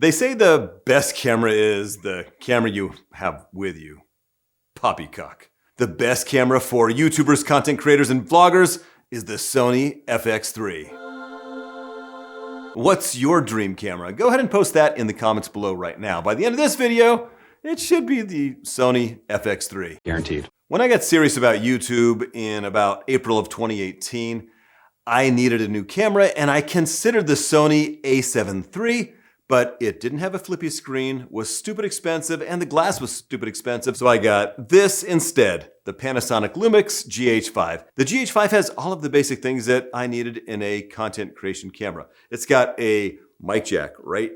They say the best camera is the camera you have with you. Poppycock. The best camera for YouTubers, content creators, and vloggers is the Sony FX3. What's your dream camera? Go ahead and post that in the comments below right now. By the end of this video, it should be the Sony FX3. Guaranteed. When I got serious about YouTube in about April of 2018, I needed a new camera and I considered the Sony a7 III, but it didn't have a flippy screen, was stupid expensive, and the glass was stupid expensive, so I got this instead, the Panasonic Lumix GH5. The GH5 has all of the basic things that I needed in a content creation camera. It's got a mic jack right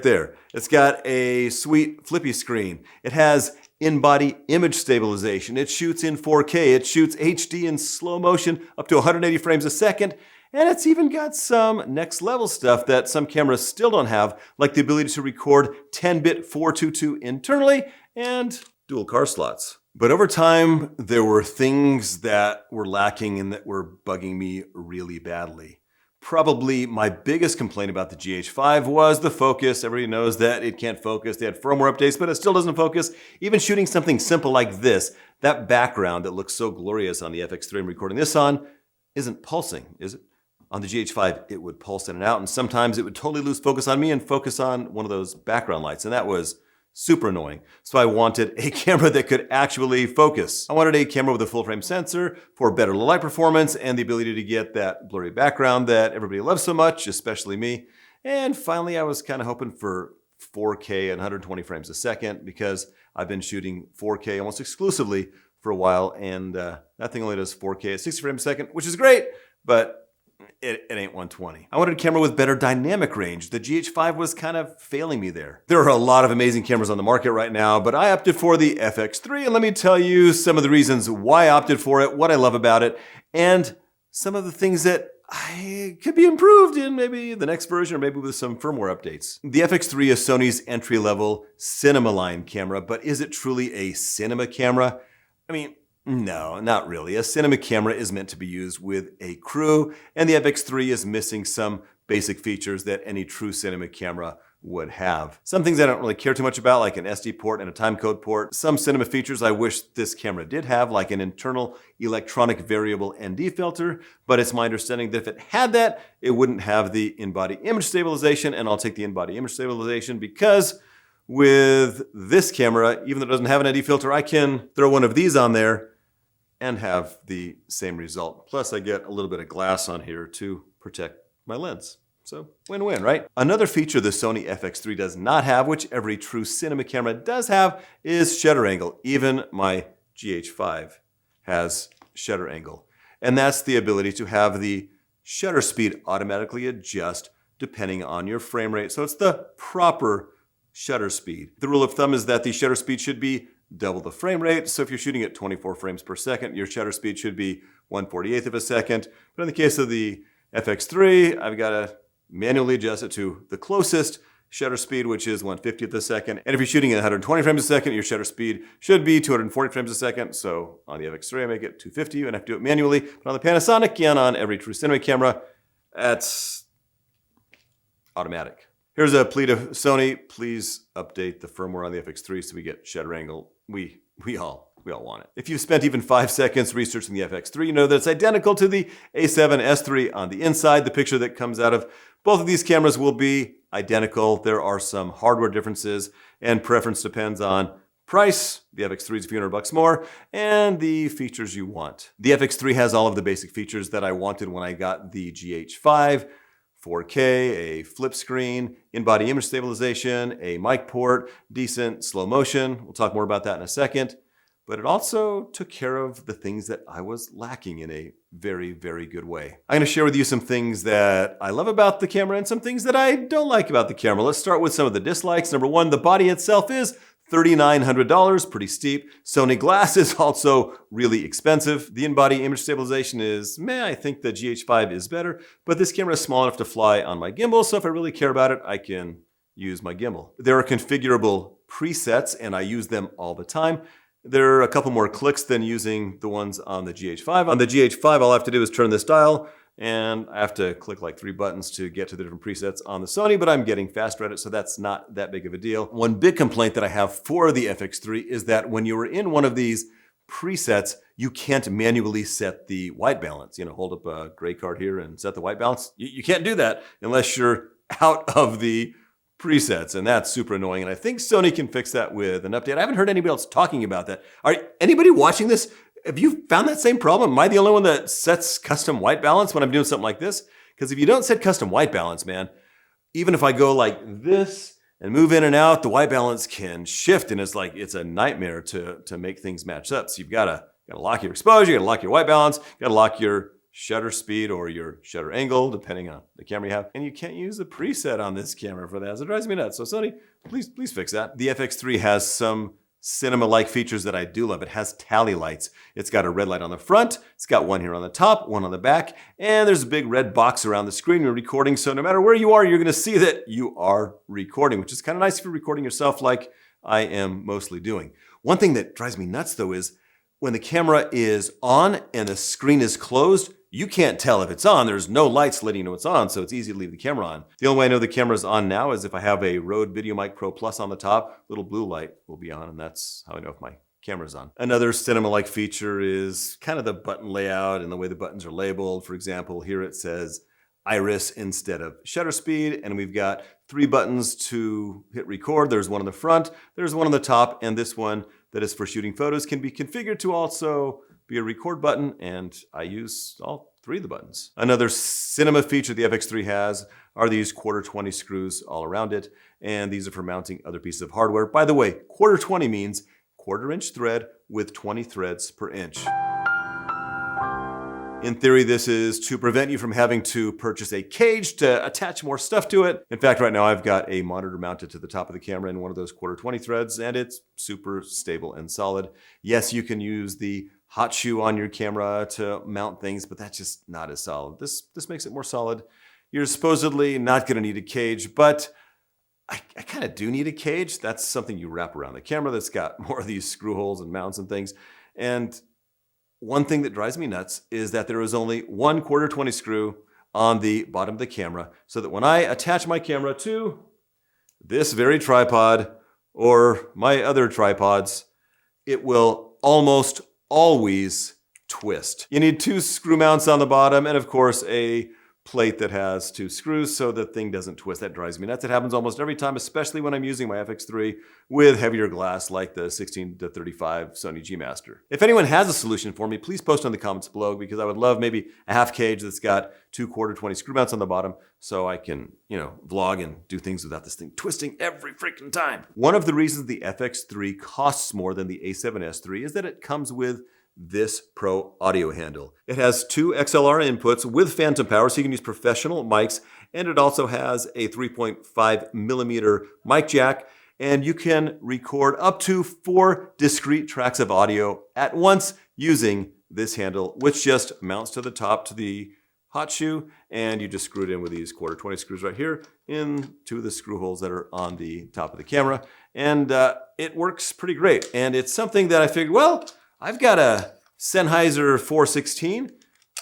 there. It's got a sweet flippy screen. It has in-body image stabilization. It shoots in 4K. It shoots HD in slow motion up to 180 frames a second. And it's even got some next level stuff that some cameras still don't have, like the ability to record 10-bit 422 internally and dual car slots. But over time, there were things that were lacking and that were bugging me really badly. Probably my biggest complaint about the GH5 was the focus. Everybody knows that it can't focus. They had firmware updates, but it still doesn't focus. Even shooting something simple like this, that background that looks so glorious on the FX3 I'm recording this on, isn't pulsing, is it? On the GH5, it would pulse in and out, and sometimes it would totally lose focus on me and focus on one of those background lights, and that was super annoying. So I wanted a camera that could actually focus. I wanted a camera with a full-frame sensor for better low light performance and the ability to get that blurry background that everybody loves so much, especially me. And finally, I was kind of hoping for 4K and 120 frames a second because I've been shooting 4K almost exclusively for a while, and that thing only does 4K at 60 frames a second, which is great, but it ain't 120. I wanted a camera with better dynamic range. The GH5 was kind of failing me there. There are a lot of amazing cameras on the market right now, but I opted for the FX3, and let me tell you some of the reasons why I opted for it, what I love about it, and some of the things that could be improved in maybe the next version or maybe with some firmware updates. The FX3 is Sony's entry-level cinema line camera, but is it truly a cinema camera? I mean, no, not really. A cinema camera is meant to be used with a crew, and the FX3 is missing some basic features that any true cinema camera would have. Some things I don't really care too much about, like an SD port and a timecode port. Some cinema features I wish this camera did have, like an internal electronic variable ND filter, but it's my understanding that if it had that, it wouldn't have the in-body image stabilization, and I'll take the in-body image stabilization because with this camera, even though it doesn't have an ND filter, I can throw one of these on there and have the same result. Plus I get a little bit of glass on here to protect my lens. So win-win, right? Another feature the Sony FX3 does not have, which every true cinema camera does have, is shutter angle. Even my GH5 has shutter angle. And that's the ability to have the shutter speed automatically adjust depending on your frame rate. So it's the proper shutter speed. The rule of thumb is that the shutter speed should be double the frame rate. So if you're shooting at 24 frames per second, your shutter speed should be 1/48th of a second. But in the case of the FX3, I've got to manually adjust it to the closest shutter speed, which is 1/50th of a second. And if you're shooting at 120 frames a second, your shutter speed should be 240 frames a second. So on the FX3, I make it 250 and I have to do it manually. But on the Panasonic and on every true cinema camera, that's automatic. Here's a plea to Sony, please update the firmware on the FX3 so we get shutter angle. We all want it. If you've spent even 5 seconds researching the FX3, you know that it's identical to the A7S III on the inside. The picture that comes out of both of these cameras will be identical. There are some hardware differences, and preference depends on price. The FX3 is a few $100 more, and the features you want. The FX3 has all of the basic features that I wanted when I got the GH5. 4K, a flip screen, in-body image stabilization, a mic port, decent slow motion. We'll talk more about that in a second. But it also took care of the things that I was lacking in a very, very good way. I'm gonna share with you some things that I love about the camera and some things that I don't like about the camera. Let's start with some of the dislikes. Number one, the body itself is $3,900, pretty steep. Sony glass is also really expensive. The in-body image stabilization is meh. I think the GH5 is better, but this camera is small enough to fly on my gimbal, so if I really care about it, I can use my gimbal. There are configurable presets, and I use them all the time. There are a couple more clicks than using the ones on the GH5. On the GH5, all I have to do is turn this dial, and I have to click like 3 buttons to get to the different presets on the Sony, but I'm getting faster at it, so that's not that big of a deal. One big complaint that I have for the FX3 is that when you are in one of these presets, you can't manually set the white balance. You know, hold up a gray card here and set the white balance. You can't do that unless you're out of the presets, and that's super annoying. And I think Sony can fix that with an update. I haven't heard anybody else talking about that. Anybody watching this, have you found that same problem? Am I the only one that sets custom white balance when I'm doing something like this? Because if you don't set custom white balance, man, even if I go like this and move in and out, the white balance can shift, and it's a nightmare to make things match up. So you've got to lock your exposure, you got to lock your white balance, you got to lock your shutter speed or your shutter angle, depending on the camera you have. And you can't use the preset on this camera for that. So it drives me nuts. So Sony, please fix that. The FX3 has some cinema-like features that I do love. It has tally lights. It's got a red light on the front. It's got one here on the top, one on the back, and there's a big red box around the screen you're recording. So no matter where you are, you're going to see that you are recording, which is kind of nice if you're recording yourself like I am mostly doing. One thing that drives me nuts though is when the camera is on and the screen is closed, you can't tell if it's on. There's no lights letting you know it's on, so it's easy to leave the camera on. The only way I know the camera's on now is if I have a Rode VideoMic Pro Plus on the top, little blue light will be on, and that's how I know if my camera's on. Another cinema-like feature is kind of the button layout and the way the buttons are labeled. For example, here it says iris instead of shutter speed, and we've got 3 buttons to hit record. There's one on the front, there's one on the top, and this one that is for shooting photos can be configured to also be a record button, and I use all 3 of the buttons. Another cinema feature the FX3 has are these 1/4-20 screws all around it, and these are for mounting other pieces of hardware. By the way, 1/4-20 means 1/4 inch thread with 20 threads per inch. In theory, this is to prevent you from having to purchase a cage to attach more stuff to it. In fact, right now I've got a monitor mounted to the top of the camera in one of those 1/4-20 threads, and it's super stable and solid. Yes, you can use the hot shoe on your camera to mount things, but that's just not as solid. This makes it more solid. You're supposedly not going to need a cage, but I kind of do need a cage. That's something you wrap around the camera that's got more of these screw holes and mounts and things. And one thing that drives me nuts is that there is only one 1/4-20 screw on the bottom of the camera, so that when I attach my camera to this very tripod or my other tripods, it will almost always twist. You need 2 screw mounts on the bottom and of course a plate that has 2 screws so the thing doesn't twist. That drives me nuts. It happens almost every time, especially when I'm using my FX3 with heavier glass like the 16-35 Sony G Master. If anyone has a solution for me, please post in the comments below, because I would love maybe a half cage that's got 2 1/4-20 screw mounts on the bottom so I can, vlog and do things without this thing twisting every freaking time. One of the reasons the FX3 costs more than the A7S III is that it comes with this Pro audio handle. It has 2 XLR inputs with phantom power, so you can use professional mics, and it also has a 3.5mm mic jack, and you can record up to 4 discrete tracks of audio at once using this handle, which just mounts to the top to the hot shoe, and you just screw it in with these 1/4-20 screws right here into the screw holes that are on the top of the camera, and it works pretty great. And it's something that I figured, well, I've got a Sennheiser 416.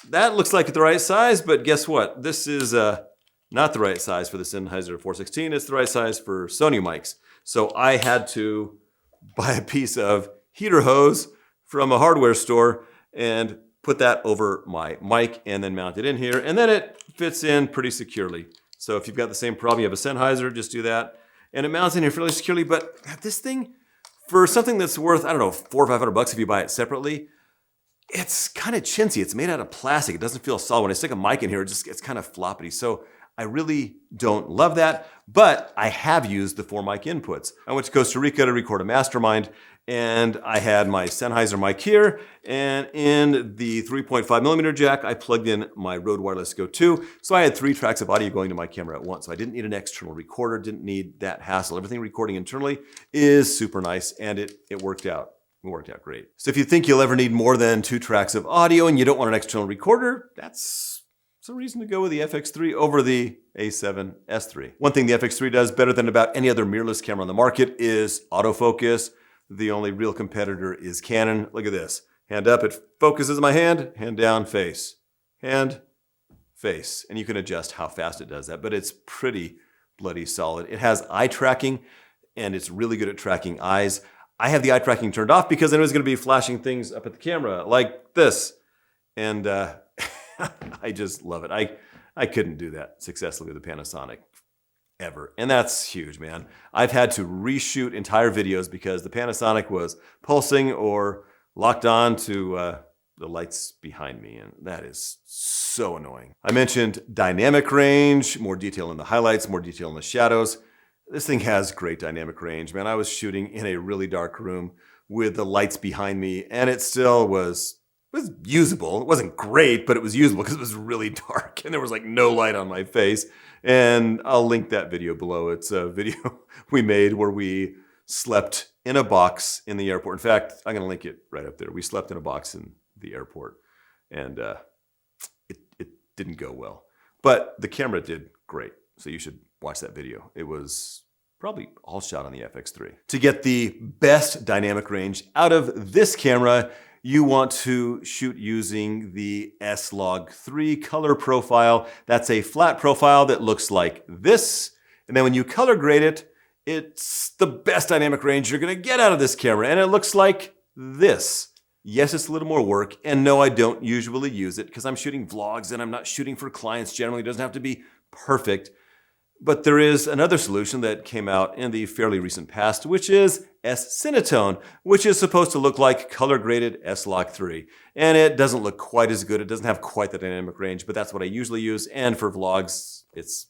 That looks like the right size, but guess what? This is not the right size for the Sennheiser 416. It's the right size for Sony mics. So I had to buy a piece of heater hose from a hardware store and put that over my mic and then mount it in here. And then it fits in pretty securely. So if you've got the same problem, you have a Sennheiser, just do that. And it mounts in here fairly securely, but this thing, for something that's worth, I don't know, $400 or $500 if you buy it separately, it's kind of chintzy. It's made out of plastic. It doesn't feel solid. When I stick a mic in here, it's kind of floppity. So I really don't love that, but I have used the 4 mic inputs. I went to Costa Rica to record a mastermind, and I had my Sennheiser mic here, and in the 3.5mm jack, I plugged in my Rode Wireless Go 2. So I had 3 tracks of audio going to my camera at once. So I didn't need an external recorder, didn't need that hassle. Everything recording internally is super nice, and it worked out. It worked out great. So if you think you'll ever need more than 2 tracks of audio and you don't want an external recorder, that's a reason to go with the FX3 over the A7S III. One thing the FX3 does better than about any other mirrorless camera on the market is autofocus. The only real competitor is Canon. Look at this. Hand up, it focuses my hand. Hand down, face. Hand, face. And you can adjust how fast it does that, but it's pretty bloody solid. It has eye tracking, and it's really good at tracking eyes. I have the eye tracking turned off because I was going to be flashing things up at the camera like this. And I just love it. I couldn't do that successfully with the Panasonic ever. And that's huge, man. I've had to reshoot entire videos because the Panasonic was pulsing or locked on to the lights behind me. And that is so annoying. I mentioned dynamic range, more detail in the highlights, more detail in the shadows. This thing has great dynamic range, man. I was shooting in a really dark room with the lights behind me, and it still was usable. It wasn't great, but it was usable because it was really dark and there was like no light on my face. And I'll link that video below. It's a video we made where we slept in a box in the airport. In fact, I'm going to link it right up there. We slept in a box in the airport, and it didn't go well. But the camera did great, so you should watch that video. It was probably all shot on the FX3. To get the best dynamic range out of this camera, you want to shoot using the S-Log3 color profile. That's a flat profile that looks like this. And then when you color grade it, it's the best dynamic range you're gonna get out of this camera. And it looks like this. Yes, it's a little more work. And no, I don't usually use it because I'm shooting vlogs and I'm not shooting for clients. Generally, it doesn't have to be perfect. But there is another solution that came out in the fairly recent past, which is S-Cinetone, which is supposed to look like color-graded S-Log3. And it doesn't look quite as good. It doesn't have quite the dynamic range, but that's what I usually use. And for vlogs, it's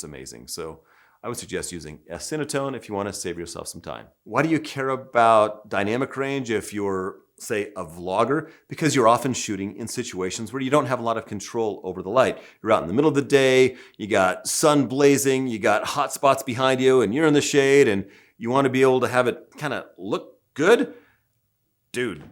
amazing. So I would suggest using S-Cinetone if you want to save yourself some time. Why do you care about dynamic range if you're, say, a vlogger? Because you're often shooting in situations where you don't have a lot of control over the light. You're out in the middle of the day, you got sun blazing, you got hot spots behind you, and you're in the shade, and you want to be able to have it kind of look good. Dude,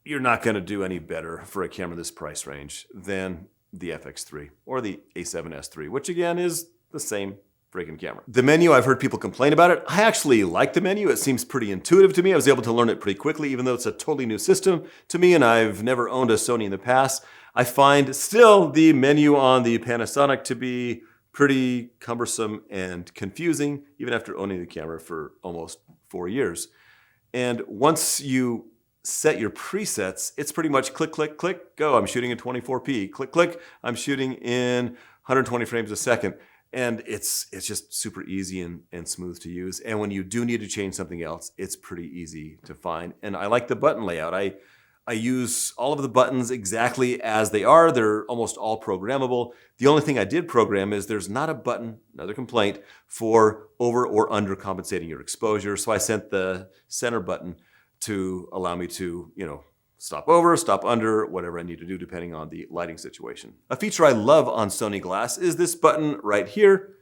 you're not going to do any better for a camera this price range than the FX3 or the A7S III, which again is the same freaking camera. The menu, I've heard people complain about it. I actually like the menu. It seems pretty intuitive to me. I was able to learn it pretty quickly, even though it's a totally new system to me and I've never owned a Sony in the past. I find still the menu on the Panasonic to be pretty cumbersome and confusing, even after owning the camera for almost 4 years. And once you set your presets, it's pretty much click, click, click, go. I'm shooting in 24p. Click, click, I'm shooting in 120 frames a second. And it's just super easy and smooth to use. And when you do need to change something else, it's pretty easy to find. And I like the button layout. I use all of the buttons exactly as they are. They're almost all programmable. The only thing I did program is there's not a button, another complaint, for over or under compensating your exposure. So I sent the center button to allow me to, stop over, stop under, whatever I need to do depending on the lighting situation. A feature I love on Sony Glass is this button right here.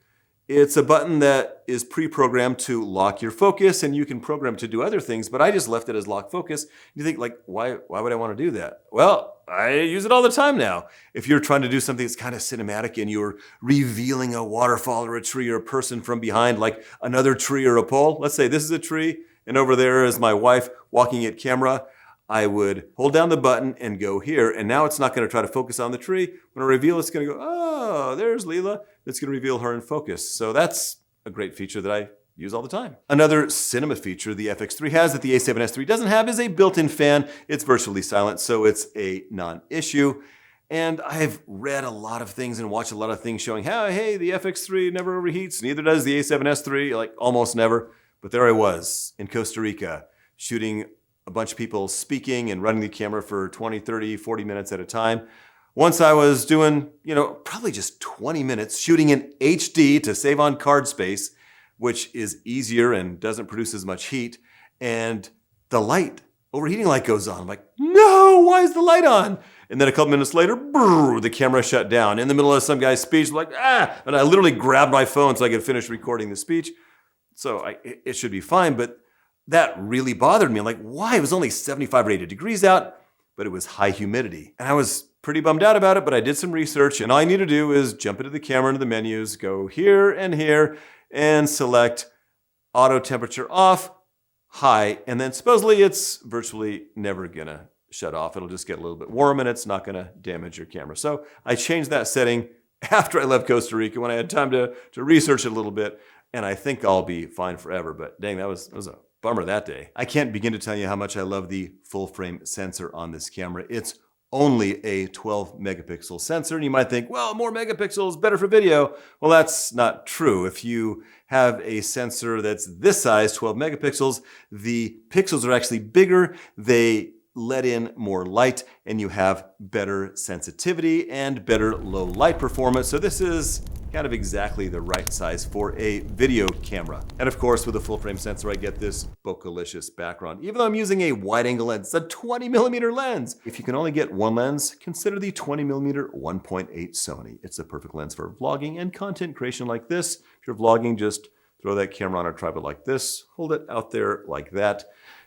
It's a button that is pre-programmed to lock your focus, and you can program to do other things, but I just left it as lock focus. You think, like, why would I want to do that? Well, I use it all the time now. If you're trying to do something that's kind of cinematic and you're revealing a waterfall or a tree or a person from behind, like another tree or a pole, let's say this is a tree, and over there is my wife walking at camera, I would hold down the button and go here, and now it's not going to try to focus on the tree. When I reveal, it's going to go, oh, there's Leela. It's going to reveal her in focus. So that's a great feature that I use all the time. Another cinema feature the FX3 has that the A7S III doesn't have is a built-in fan. It's virtually silent, so it's a non-issue. And I've read a lot of things and watched a lot of things showing how, hey, the FX3 never overheats. Neither does the A7S III, like almost never. But there I was in Costa Rica shooting a bunch of people speaking and running the camera for 20, 30, 40 minutes at a time. Once I was doing, probably just 20 minutes shooting in HD to save on card space, which is easier and doesn't produce as much heat. And the overheating light goes on. I'm like, no, why is the light on? And then a couple minutes later, the camera shut down. In the middle of some guy's speech, I'm like, and I literally grabbed my phone so I could finish recording the speech. So it should be fine, but that really bothered me. I'm like, why? It was only 75 or 80 degrees out, but it was high humidity. And I was pretty bummed out about it, but I did some research, and all I need to do is jump into the camera, into the menus, go here, and select auto temperature off, high, and then supposedly it's virtually never gonna shut off. It'll just get a little bit warm, and it's not gonna damage your camera. So I changed that setting after I left Costa Rica when I had time to research it a little bit, and I think I'll be fine forever. But dang, that was a bummer that day. I can't begin to tell you how much I love the full frame sensor on this camera. It's only a 12 megapixel sensor, and you might think, well, more megapixels, better for video. Well, that's not true. If you have a sensor that's this size, 12 megapixels, the pixels are actually bigger. They let in more light, and you have better sensitivity and better low light performance. So this is kind of exactly the right size for a video camera. And of course, with a full frame sensor, I get this bokeh-licious background. Even though I'm using a wide angle lens, it's a 20mm lens. If you can only get one lens, consider the 20mm 1.8 Sony. It's a perfect lens for vlogging and content creation like this. If you're vlogging, just throw that camera on a tripod like this, hold it out there like that,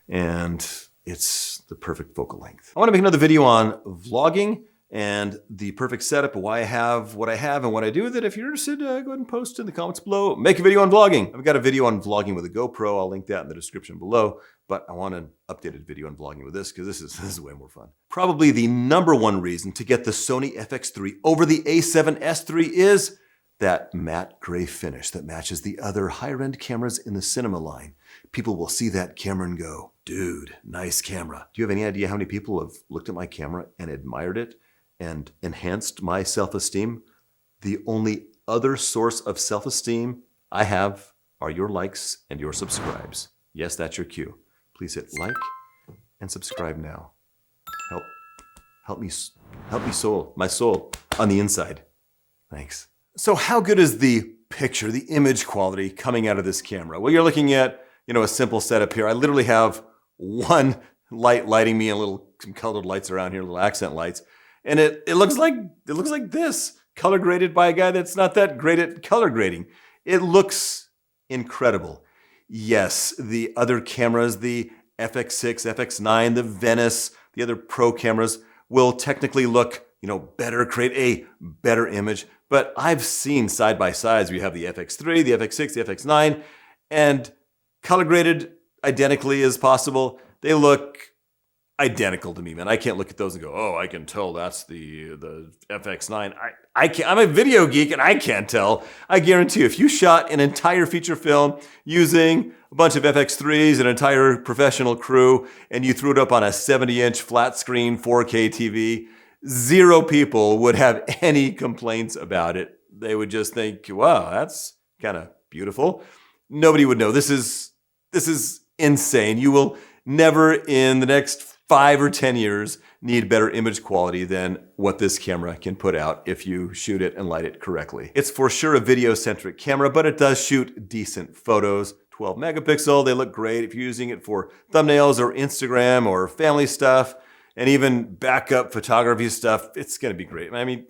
and it's the perfect focal length. I want to make another video on vlogging and the perfect setup, why I have what I have and what I do with it. If you're interested, go ahead and post in the comments below. Make a video on vlogging. I've got a video on vlogging with a GoPro. I'll link that in the description below. But I want an updated video on vlogging with this because this is way more fun. Probably the #1 reason to get the Sony FX3 over the A7S III is that matte gray finish that matches the other higher-end cameras in the cinema line. People will see that camera and go, dude, nice camera. Do you have any idea how many people have looked at my camera and admired it and enhanced my self-esteem? The only other source of self-esteem I have are your likes and your subscribes. Yes, that's your cue. Please hit like and subscribe now. Help me my soul on the inside. Thanks. So how good is the picture, the image quality coming out of this camera? Well, you're looking at, a simple setup here. I literally have one light lighting me and some colored lights around here, little accent lights. And it looks like this, color graded by a guy that's not that great at color grading. It looks incredible. Yes, the other cameras, the FX6, FX9, the Venice, the other pro cameras will technically look, better, create a better image. But I've seen side by sides where you have the FX3, the FX6, the FX9, and color graded identically as possible. They look identical to me, man. I can't look at those and go, oh, I can tell that's the FX9. I can't. I'm a video geek and I can't tell. I guarantee you, if you shot an entire feature film using a bunch of FX3s, an entire professional crew, and you threw it up on a 70-inch flat screen 4K TV, 0 people would have any complaints about it. They would just think, wow, that's kind of beautiful. Nobody would know. This is insane. You will never in the next 5 or 10 years need better image quality than what this camera can put out if you shoot it and light it correctly. It's for sure a video-centric camera, but it does shoot decent photos. 12 megapixel, they look great if you're using it for thumbnails or Instagram or family stuff, and even backup photography stuff. It's gonna be great. I mean,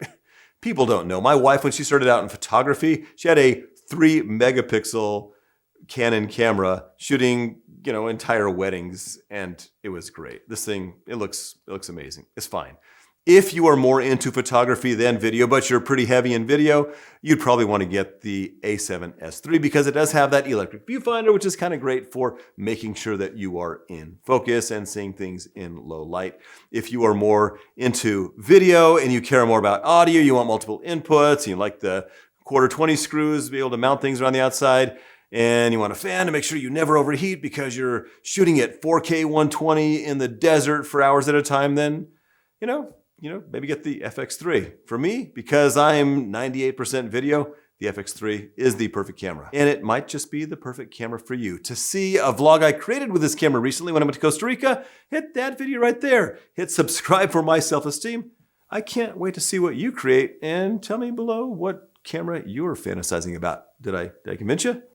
people don't know. My wife, when she started out in photography, she had a 3 megapixel Canon camera shooting, entire weddings, and it was great. This thing, it looks amazing. It's fine. If you are more into photography than video, but you're pretty heavy in video, you'd probably want to get the A7S III because it does have that electric viewfinder, which is kind of great for making sure that you are in focus and seeing things in low light. If you are more into video and you care more about audio, you want multiple inputs, you like the 1/4-20 screws to be able to mount things around the outside, and you want a fan to make sure you never overheat because you're shooting at 4K 120 in the desert for hours at a time, then, maybe get the FX3. For me, because I'm 98% video, the FX3 is the perfect camera. And it might just be the perfect camera for you. To see a vlog I created with this camera recently when I went to Costa Rica, hit that video right there. Hit subscribe for my self-esteem. I can't wait to see what you create, and tell me below what camera you're fantasizing about. Did I convince you?